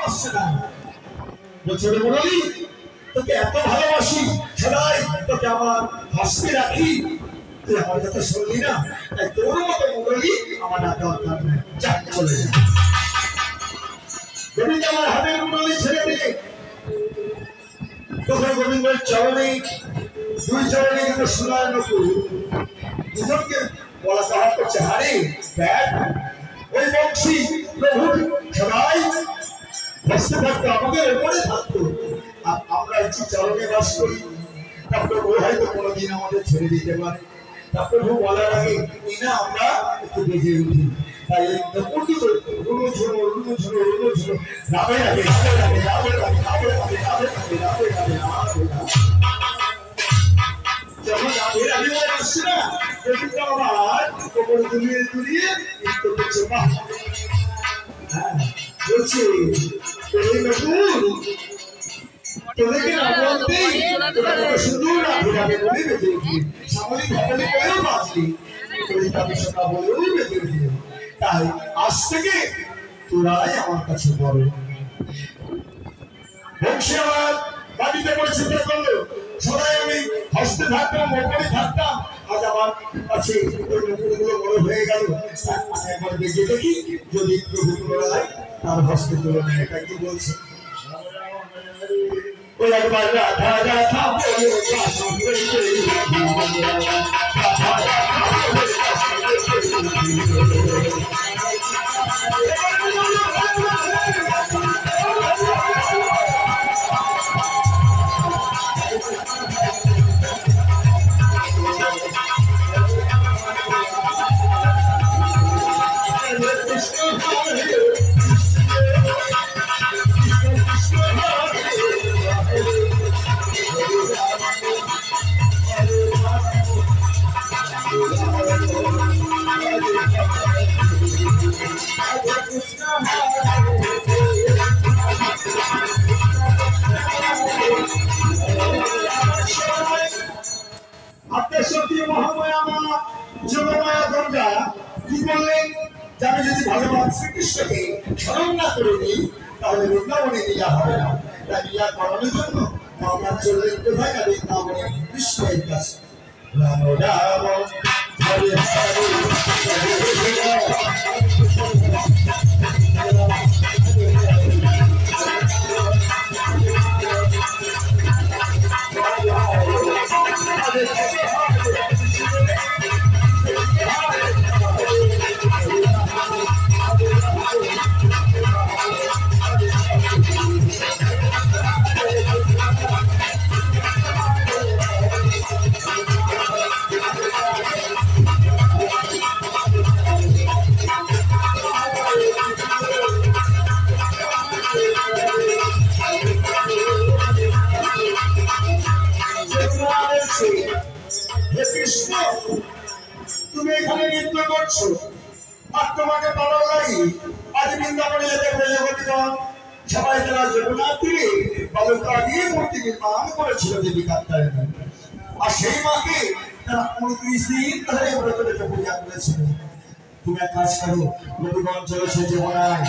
আসছে না। বলছে মুরলী তোকে এত ভালোবাসি, সদাই তোকে আমার হাসতে রাখি, তুই আমার কথা শুনলি না, তাই তোর মতো মুরলী আমার আর দরকার নেই, যা চলে যা। গোবিন্দ আমার হাতের মুরলী ছেড়ে দিয়ে তখন গোবিন্দের চরণে দুই চরণে কিন্তু সোনার নকুল দুজনকে বলা করা করছে, হারে দেখ ওই বংশী প্রভু সবাই বসতে থাকতো, আমাদের ওপরে থাকতো, আর আমরা একটু চরণে বাস করি। তা প্রভু হয়তো কোনোদিন আমাদের ছেড়ে দিতে পারে। তা প্রভু বলার আগে না আমরা একটু বেজে উঠি, তাই এই নকুলটি তো রুনো ঝুনো রুনো ঝুনো রুনো ঝুনো রাবে রাবে রাবে রাবে রাবে রাবে রাবে রাবে রাবে রাবে রাবে রাবে রাবে। যখন রাবে রাবে বলে আসছে না, প্রভুটা আবার কোমর দুলিয়ে দুলিয়ে একটু করছে, বাহ বলছে এই নকুল তোদেরকে না বলতেই সুন্দর রাবে রাবে বলে বেঁধে উঠলি, সামরিক ভাবে করেও বাঁচলি, কবিতা বিশ্বকা বলেও বেঁধে উঠলি। তাই আজ থেকে তোরাই আমার কাছে বড়। বংশী আমার বাড়িতে করে চিন্তা করলো, সবাই আমি হাসতে থাকতাম, ওপরে থাকতাম, আজ আমার কাছে ওই নকুলগুলো বড় হয়ে গেল। আমি একবার বেঁচে দেখি যদি প্রভু তোরাই তার হস্তে তুলে নেয়। এটা কি বলছে? ওই একবার রাধা রাধা বলে মহামায়া মা যোগমায়া দুর্গা কি বললেন? আমি যদি ভগবান শ্রীকৃষ্ণকে স্মরণ না করে নিই তাহলে বৃন্দাবনে লীলা হবে না। তাই লীলা করানোর জন্য ভগবান চললেন কোথায় না বৃন্দাবনে কৃষ্ণের কাছে। রাম রাম হরে কৃষ্ণ তুমি এখানে নৃত্য করছো আর তোমাকে ভালো লাগে। আজ বৃন্দাবনে যেতে প্রজাপতিগণ সবাই তারা যমুনা তীরে বালুকা দিয়ে মূর্তি নির্মাণ করেছিল দেবী কাত্যায়নী, আর সেই মাকে তারা 29 দিন ধরে ব্রত রেখে পূজা করেছিল। তুমি এক কাজ করো, নবীগঞ্জ চলেছে যমুনায়।